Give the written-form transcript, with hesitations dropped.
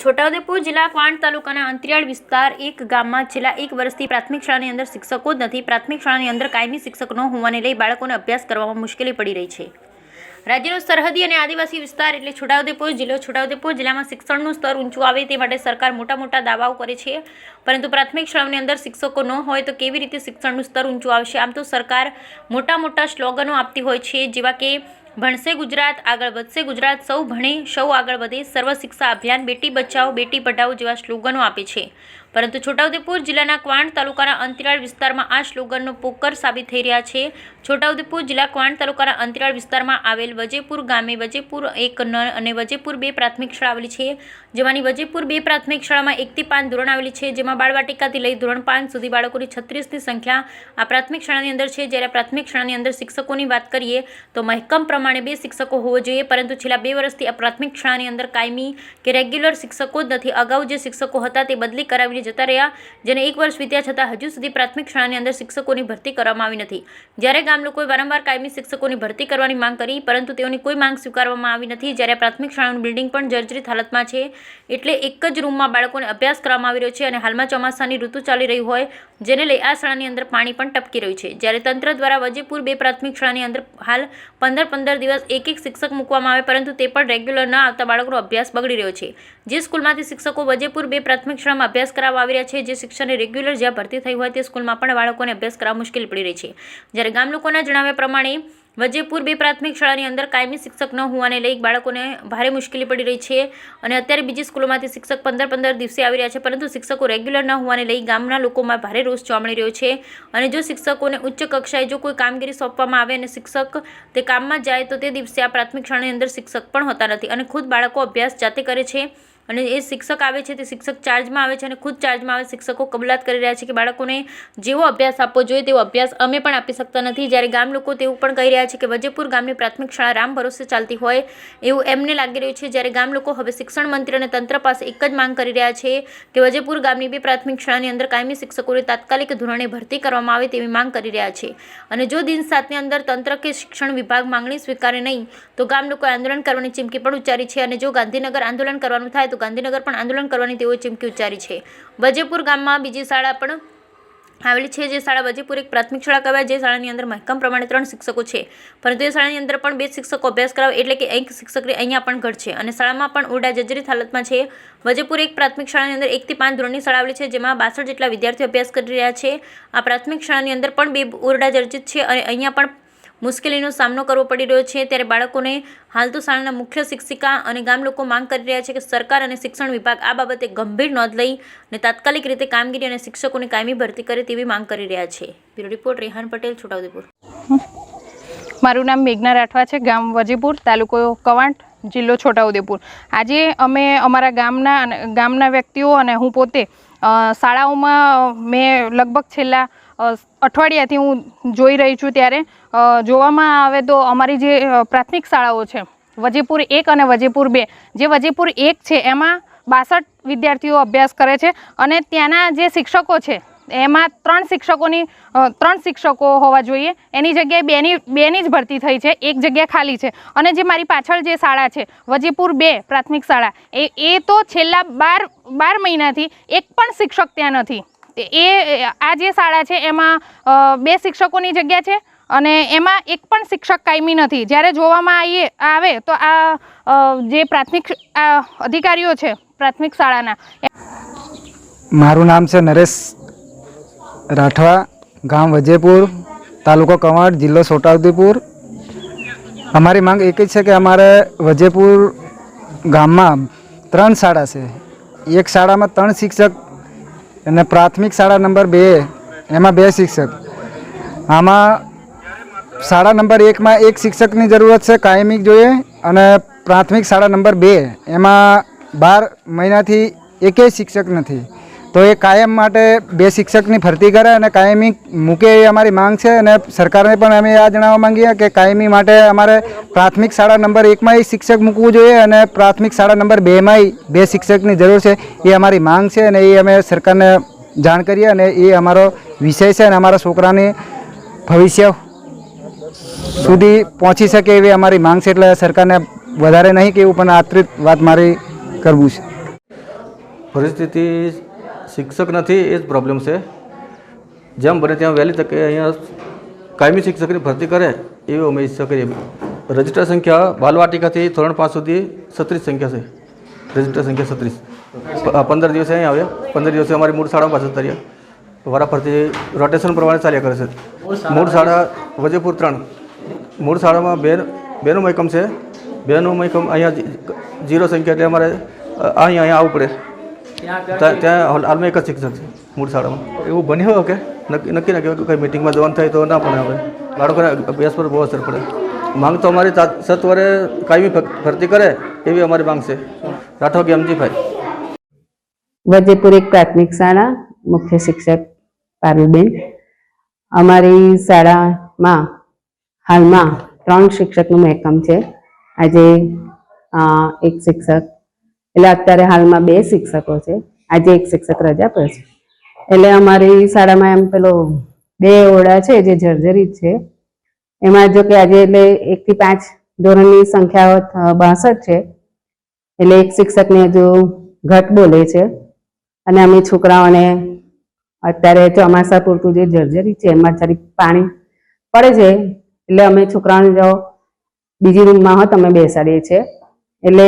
છોટાઉદેપુર જિલ્લા ક્વાંટ તાલુકાના અંતરિયાળ વિસ્તાર એક ગામમાં છેલ્લા 1 વર્ષથી પ્રાથમિક શાળાની અંદર શિક્ષકો જ નથી. પ્રાથમિક શાળાની અંદર કાયમી શિક્ષક ન હોવાને લઈ બાળકોને અભ્યાસ કરવામાં મુશ્કેલી પડી રહી છે. રાજ્યનો સરહદી અને આદિવાસી વિસ્તાર એટલે છોટાઉદેપુર જિલ્લો. છોટાઉદેપુર જિલ્લામાં શિક્ષણનું સ્તર ઊંચું આવે તે માટે સરકાર મોટા દાવાઓ કરે છે, પરંતુ પ્રાથમિક શાળાઓની અંદર શિક્ષકો ન હોય તો કેવી રીતે શિક્ષણનું સ્તર ઊંચું આવશે? આમ તો સરકાર મોટા સ્લોગનો આપતી હોય છે, જેવા કે ભણશે ગુજરાત, આગળ વધશે ગુજરાત, સૌ ભણે સૌ આગળ વધે, સર્વ શિક્ષા અભિયાન, બેટી બચાવો બેટી પઢાઓ જેવા સ્લોગનો આપે છે. પરંતુ છોટાઉદેપુર જિલ્લાના ક્વાંટ તાલુકાના અંતરિયાળ વિસ્તારમાં આ સ્લોગનનો પોકર સાબિત થઈ રહ્યા છે. છોટાઉદેપુર જિલ્લા ક્વાંટ તાલુકાના અંતરિયાળ વિસ્તારમાં આવેલ વજેપુર ગામે વજેપુર 1 નર અને વજેપુર 2 પ્રાથમિક શાળા આવેલી છે, જેમાંની વજેપુર 2 પ્રાથમિક શાળામાં 1 થી 5 ધોરણ આવેલી છે, જેમાં બાળવાટિકાથી લઈ ધોરણ 5 સુધી બાળકોની 36ની સંખ્યા આ પ્રાથમિક શાળાની અંદર છે. જ્યારે પ્રાથમિક શાળાની અંદર શિક્ષકોની વાત કરીએ તો મહેકમ પ્રમાણે 2 શિક્ષકો હોવો જોઈએ, પરંતુ છેલ્લા 2 વર્ષથી આ પ્રાથમિક શાળાની અંદર કાયમી કે રેગ્યુલર શિક્ષકો જ નથી. અગાઉ જે શિક્ષકો હતા તે બદલી કરાવીને જતા રહ્યા, જેને 1 વર્ષ વીત્યા છતાં હજુ સુધી પ્રાથમિક શાળાની અંદર શિક્ષકોની ભરતી કરવામાં આવી નથી. જ્યારે ગામ લોકોએ વારંવાર કાયમી શિક્ષકોની ભરતી કરવાની માંગ કરી, પરંતુ તેઓની કોઈ માંગ સ્વીકારવામાં આવી નથી. જ્યારે પ્રાથમિક શાળાનું બિલ્ડિંગ પણ જર્જરિત હાલતમાં છે, એટલે એક જ રૂમમાં બાળકોને અભ્યાસ કરવામાં આવી રહ્યો છે અને હાલમાં ચોમાસાની ઋતુ ચાલી રહી હોય, જેને લઈ આ શાળાની અંદર પાણી પણ ટપકી રહ્યું છે. જ્યારે તંત્ર દ્વારા વજેપુર 2 પ્રાથમિક શાળાની અંદર હાલ 15 દિવસ એક શિક્ષક મૂકવામાં આવે, પરંતુ તે પણ રેગ્યુલર ન આવતા બાળકોનો અભ્યાસ બગડી રહ્યો છે. જે સ્કૂલમાંથી શિક્ષકો વજેપુર 2 પ્રાથમિક શાળામાં અભ્યાસ કરાવવા આવી રહ્યા છે, જે શિક્ષણની રેગ્યુલર જ્યાં ભરતી થઈ હોય તે સ્કૂલમાં પણ બાળકોને અભ્યાસ કરાવવા મુશ્કેલી પડી રહી છે. જ્યારે ગામ લોકોના જણાવ્યા પ્રમાણે વજેપુર 2 પ્રાથમિક શાળાની અંદર કાયમી શિક્ષક ન હોવાને લઈ બાળકોને ભારે મુશ્કેલી પડી રહી છે અને અત્યારે બીજી સ્કૂલોમાંથી શિક્ષક 15 દિવસે આવી રહ્યા છે, પરંતુ શિક્ષકો રેગ્યુલર ન હોવાને લઈ ગામના લોકોમાં ભારે રોષ જોવા મળી રહ્યો છે. અને જો શિક્ષકોને ઉચ્ચ કક્ષાએ જો કોઈ કામગીરી સોંપવામાં આવે અને શિક્ષક તે કામમાં જાય તો તે દિવસે આ પ્રાથમિક શાળાની અંદર શિક્ષક પણ હોતા નથી અને ખુદ બાળકો અભ્યાસ જાતે કરે છે. અને એ શિક્ષક આવે છે તે શિક્ષક ચાર્જમાં આવે છે અને ખુદ ચાર્જમાં આવે શિક્ષકો કબૂલાત કરી રહ્યા છે કે બાળકોને જેવો અભ્યાસ આપવો જોઈએ તેવો અભ્યાસ અમે પણ આપી શકતા નથી. જ્યારે ગામ લોકો તેવું પણ કહી રહ્યા છે કે વજેપુર ગામની પ્રાથમિક શાળા રામ ભરોસે ચાલતી હોય એવું એમને લાગી રહ્યું છે. જ્યારે ગામ લોકો હવે શિક્ષણ મંત્રી અને તંત્ર પાસે એક જ માંગ કરી રહ્યા છે કે વજેપુર ગામની 2 પ્રાથમિક શાળાની અંદર કાયમી શિક્ષકોને તાત્કાલિક ધોરણે ભરતી કરવામાં આવે તેવી માંગ કરી રહ્યા છે. અને જો દિન 7ની અંદર તંત્ર કે શિક્ષણ વિભાગ માંગણી સ્વીકારે નહીં તો ગામ લોકોએ આંદોલન કરવાની ચીમકી પણ ઉચ્ચારી છે. અને જો ગાંધીનગર આંદોલન કરવાનું થાય તો ગાંધીનગર પણ આંદોલન કરવાની તેઓએ ચીમકી ઉચ્ચારી છે. વજેપુર ગામમાં બીજી શાળા પણ આવેલી છે, જે શાળા વજેપુર 1 પ્રાથમિક શાળા કહેવાય, જે શાળાની અંદર મહેકમ પ્રમાણે 3 શિક્ષકો છે, પરંતુ એ શાળાની અંદર પણ 2 શિક્ષકો અભ્યાસ કરાવે, એટલે કે 1 શિક્ષક અહીંયા પણ ઘટ છે અને શાળામાં પણ ઓરડા જર્જરિત હાલતમાં છે. વજેપુર 1 પ્રાથમિક શાળાની અંદર 1 થી 5 ધોરણની શાળા આવેલી છે, જેમાં 62 જેટલા વિદ્યાર્થીઓ અભ્યાસ કરી રહ્યા છે. આ પ્રાથમિક શાળાની અંદર પણ 2 ઓરડા જર્જરિત છે અને અહીંયા પણ મુશ્કેલીનો સામનો કરવો પડી રહ્યો છે. ત્યારે બાળકોને હાલ તો શાળાના મુખ્ય શિક્ષિકા અને ગામ લોકો માંગ કરી રહ્યા છે કે સરકાર અને શિક્ષણ વિભાગ આ બાબતે ગંભીર નોંધ લઈ અને તાત્કાલિક રીતે કામગીરી અને શિક્ષકોની કાયમી ભરતી કરે તેવી માંગ કરી રહ્યા છે. Bureau report Rehan Patel, Chhota Udepur. મારું નામ મેઘના રાઠવા છે, ગામ વજેપુર, તાલુકો કવાંટ, જિલ્લો છોટાઉદેપુર. આજે અમે અમારા ગામના વ્યક્તિઓ અને હું પોતે શાળાઓમાં મેં લગભગ છેલ્લા અઠવાડિયાથી હું જોઈ રહી છું. ત્યારે જોવામાં આવે તો અમારી જે પ્રાથમિક શાળાઓ છે વજેપુર 1 અને વજેપુર 2, જે વજેપુર 1 છે એમાં 62 વિદ્યાર્થીઓ અભ્યાસ કરે છે અને ત્યાંના જે શિક્ષકો છે એમાં 3 શિક્ષકો હોવા જોઈએ, એની જગ્યાએ 2ની જ ભરતી થઈ છે, 1 જગ્યા ખાલી છે. અને જે મારી પાછળ જે શાળા છે વજેપુર 2 પ્રાથમિક શાળા, એ તો છેલ્લા 12 મહિનાથી એક પણ શિક્ષક ત્યાં નથી. આ જે શાળા છે એમાં 2 શિક્ષકોની જગ્યા છે અને એમાં એક પણ શિક્ષક કાયમી નથી. જ્યારે જોવામાં આવે તો આ જે પ્રાથમિક અધિકારીઓ છે પ્રાથમિક શાળાના. મારું નામ છે નરેશ રાઠવા, ગામ વજેપુર, તાલુકો કવાંટ, જિલ્લો છોટાઉદેપુર. અમારી માંગ એક જ છે કે અમારે વજેપુર ગામમાં 3 શાળા છે, એક શાળામાં 3 શિક્ષક અને પ્રાથમિક શાળા નંબર 2 એમાં 2 શિક્ષક. આમાં શાળા નંબર 1માં 1 શિક્ષકની જરૂરત છે, કાયમી જોઈએ, અને પ્રાથમિક શાળા નંબર 2 એમાં 12 મહિનાથી એકેય શિક્ષક નથી. તો એ કાયમ માટે 2 શિક્ષકની ભરતી કરે અને કાયમી મૂકે એ અમારી માંગ છે. અને સરકારને પણ અમે આ જણાવવા માંગીએ કે કાયમી માટે અમારે પ્રાથમિક શાળા નંબર 1માં શિક્ષક મૂકવું જોઈએ અને પ્રાથમિક શાળા નંબર 2માં 2 શિક્ષકની જરૂર છે. એ અમારી માંગ છે અને એ અમે સરકારને જાણ કરીએ અને એ અમારો વિષય છે અને અમારા છોકરાની ભવિષ્ય સુધી પહોંચી શકે એવી અમારી માંગ છે. એટલે સરકારને વધારે નહીં કહેવું પણ આત્રિત વાત મારી કરવું છે. પરિસ્થિતિ શિક્ષક નથી એ જ પ્રોબ્લેમ છે. જેમ બને ત્યાં વહેલી તકે અહીંયા કાયમી શિક્ષકની ભરતી કરે એવી અમે ઈચ્છા કરીએ. રજિસ્ટર સંખ્યા બાલવાટિકાથી ધોરણ 5 સુધી 36 સંખ્યા છે. રજિસ્ટર સંખ્યા 36. 15 દિવસે અહીં આવ્યા, 15 દિવસે અમારી મૂળ શાળામાં પાછળ તર્યા. વારાફરતી રોટેશન પ્રમાણે ચાલ્યા કરે છે. મૂળ શાળા વજેપુર 3. મૂળ શાળામાં બેનો મહેકમ છે. બેનો મહેકમ અહીંયા 0 સંખ્યા એટલે અમારે અહીંયા આવવું પડે. ત્યાં હાલમાં એક જ શિક્ષક છે મૂળ શાળામાં. એવું બન્યું કે નક્કી ના કહેવાય કંઈ મિટિંગમાં જવાનું થાય તો ના પણ આવે. બાળકોને અભ્યાસ પર બહુ અસર પડે. માંગ તો અમારી સત્વરે કાયમી ભરતી કરે એવી અમારી માંગ છે. રાઠવા ગેમજીભાઈ. વજેપુર એક પ્રાથમિક શાળા, મુખ્ય શિક્ષક પારુલબેન. અમારી શાળામાં હાલમાં 3 શિક્ષકનું મહેકમ છે. આજે એક શિક્ષક, એટલે અત્યારે હાલમાં 2 શિક્ષકો છે. આજે એક શિક્ષક રજા પર છે. એટલે અમારી શાળામાં એમ પેલો 2 ઓરડા છે જે જર્જરિત છે. એમાં જો કે આજે એટલે 1 થી 5 ધોરણની સંખ્યા 62 છે. એટલે એક શિક્ષકને હજુ ઘટ બોલે છે. અને અમે છોકરાઓને અત્યારે ચોમાસા પૂરતું જે જર્જરી છે એમાં જરીક પાણી પડે છે એટલે અમે છોકરાઓને જો બીજી રૂમમાં હોત અમે બેસાડીએ છીએ. એટલે